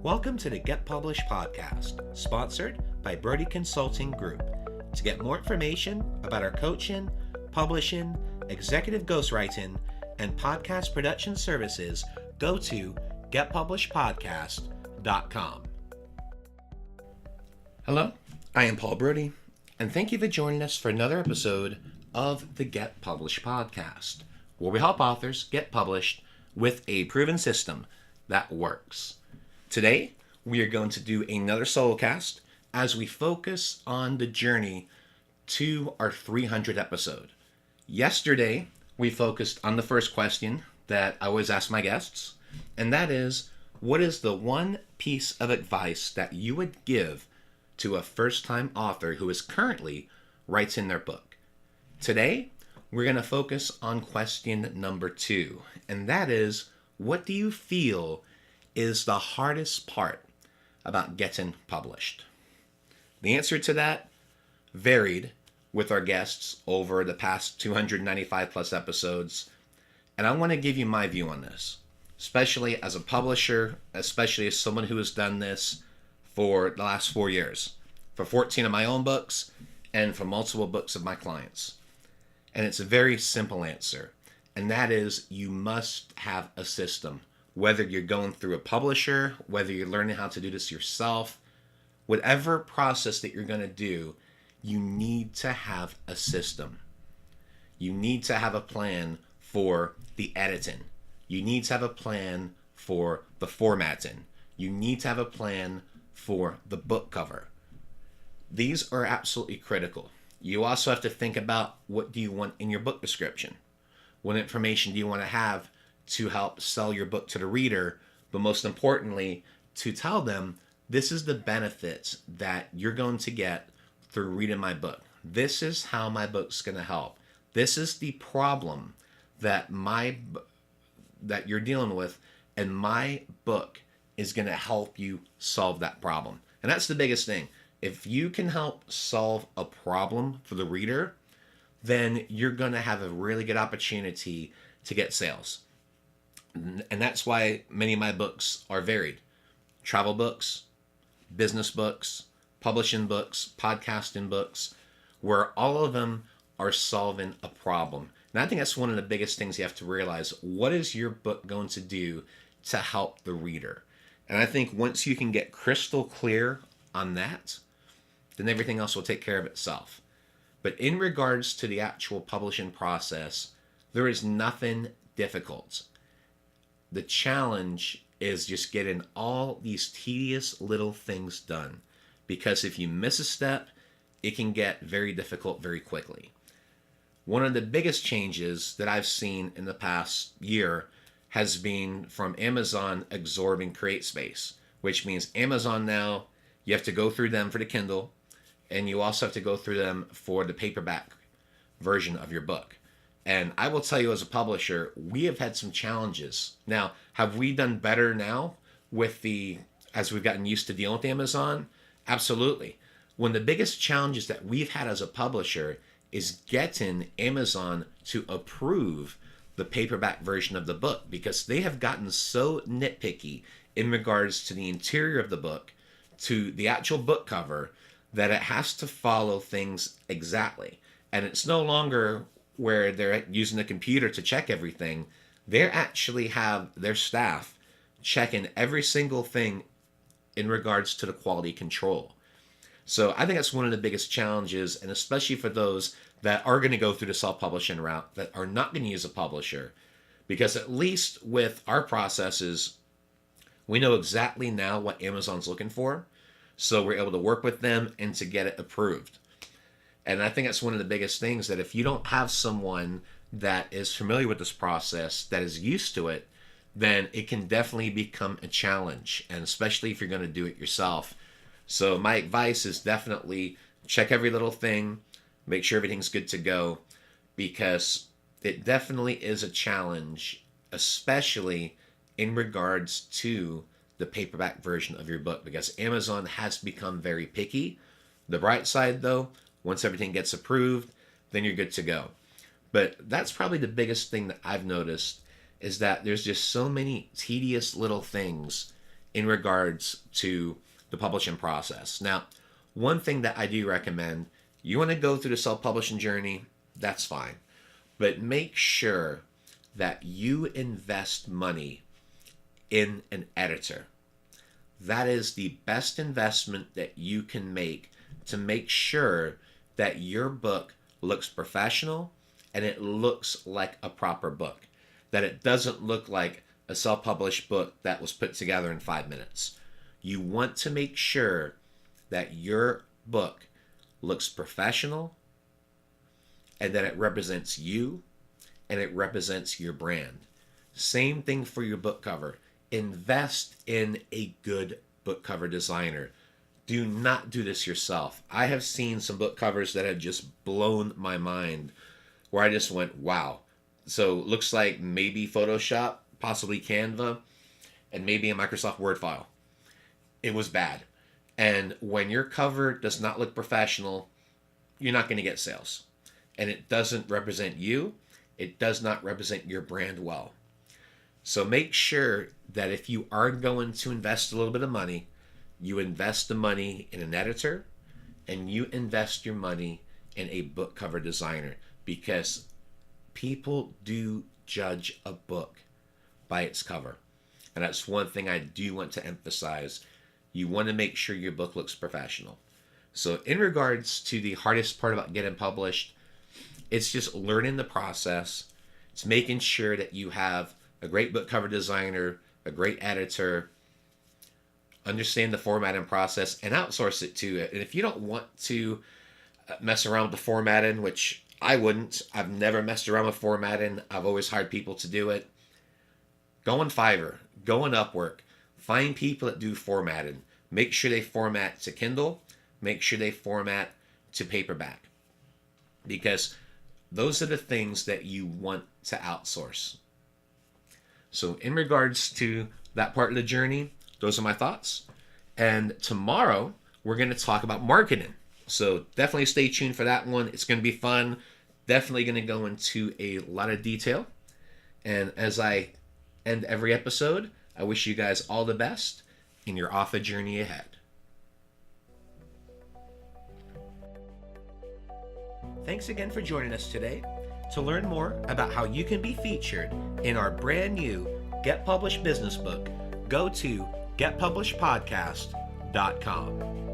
Welcome to the Get Published podcast, sponsored by Brodie Consulting Group. To get more information about our coaching, publishing, executive ghostwriting, and podcast production services, go to getpublishedpodcast.com. Hello, I am Paul Brodie, and thank you for joining us for another episode of the Get Published podcast, where we help authors get published with a proven system that works. Today, we are going to do another solo cast as we focus on the journey to our 300th episode. Yesterday, we focused on the first question that I always ask my guests, and that is, what is the one piece of advice that you would give to a first-time author who is currently writing their book? Today, we're going to focus on question number 2, and that is, what do you feel is the hardest part about getting published? The answer to that varied with our guests over the past 295 plus episodes, and I want to give you my view on this, especially as a publisher, especially as someone who has done this for the last 4 years, for 14 of my own books and for multiple books of my clients. And it's a very simple answer, and that is, you must have a system. Whether you're going through a publisher, whether you're learning how to do this yourself, whatever process that you're going to do, you need to have a system. You need to have a plan for the editing. You need to have a plan for the formatting. You need to have a plan for the book cover. These are absolutely critical. You also have to think about, what do you want in your book description? What information do you want to have to help sell your book to the reader, but most importantly, to tell them, this is the benefits that you're going to get through reading my book. This is how my book's going to help. This is the problem that you're dealing with, and my book is going to help you solve that problem. And that's the biggest thing. If you can help solve a problem for the reader, then you're going to have a really good opportunity to get sales. And that's why many of my books are varied. Travel books, business books, publishing books, podcasting books, where all of them are solving a problem. And I think that's one of the biggest things you have to realize. What is your book going to do to help the reader? And I think once you can get crystal clear on that, then everything else will take care of itself. But in regards to the actual publishing process, there is nothing difficult. The challenge is just getting all these tedious little things done. Because if you miss a step, it can get very difficult very quickly. One of the biggest changes that I've seen in the past year has been from Amazon absorbing Create Space, which means Amazon now, you have to go through them for the Kindle, and you also have to go through them for the paperback version of your book. And I will tell you, as a publisher, we have had some challenges. Now, have we done better now as we've gotten used to dealing with Amazon? Absolutely. One of the biggest challenges that we've had as a publisher is getting Amazon to approve the paperback version of the book, because they have gotten so nitpicky in regards to the interior of the book, to the actual book cover, that it has to follow things exactly. And it's no longer where they're using the computer to check everything. They actually have their staff checking every single thing in regards to the quality control. So I think that's one of the biggest challenges, and especially for those that are going to go through the self-publishing route, that are not going to use a publisher, because at least with our processes, we know exactly now what Amazon's looking for, so we're able to work with them and to get it approved. And I think that's one of the biggest things, that if you don't have someone that is familiar with this process, that is used to it, then it can definitely become a challenge, and especially if you're going to do it yourself. So my advice is definitely check every little thing, make sure everything's good to go, because it definitely is a challenge, especially in regards to the paperback version of your book, because Amazon has become very picky. The bright side, though, once everything gets approved, then you're good to go. But that's probably the biggest thing that I've noticed, is that there's just so many tedious little things in regards to the publishing process. Now, one thing that I do recommend, you want to go through the self-publishing journey, that's fine. But make sure that you invest money in an editor. That is the best investment that you can make to make sure that your book looks professional and it looks like a proper book. That it doesn't look like a self-published book that was put together in 5 minutes. You want to make sure that your book looks professional and that it represents you and it represents your brand. Same thing for your book cover. Invest in a good book cover designer. Do not do this yourself. I have seen some book covers that have just blown my mind where I just went, wow. So looks like maybe Photoshop, possibly Canva, and maybe a Microsoft Word file. It was bad. And when your cover does not look professional, you're not going to get sales. And it doesn't represent you. It does not represent your brand well. So make sure that if you are going to invest a little bit of money, you invest the money in an editor and you invest your money in a book cover designer, because people do judge a book by its cover. And that's one thing I do want to emphasize. You want to make sure your book looks professional. So in regards to the hardest part about getting published, it's just learning the process. It's making sure that you have a great book cover designer, a great editor, understand the formatting process, and outsource it to it. And if you don't want to mess around with the formatting, which I wouldn't, I've never messed around with formatting, I've always hired people to do it, go on Fiverr, go on Upwork, find people that do formatting. Make sure they format to Kindle, make sure they format to paperback, because those are the things that you want to outsource. So in regards to that part of the journey, those are my thoughts. And tomorrow, we're going to talk about marketing. So definitely stay tuned for that one. It's going to be fun. Definitely going to go into a lot of detail. And as I end every episode, I wish you guys all the best in your author journey ahead. Thanks again for joining us today. To learn more about how you can be featured in our brand new Get Published business book, go to getpublishedpodcast.com.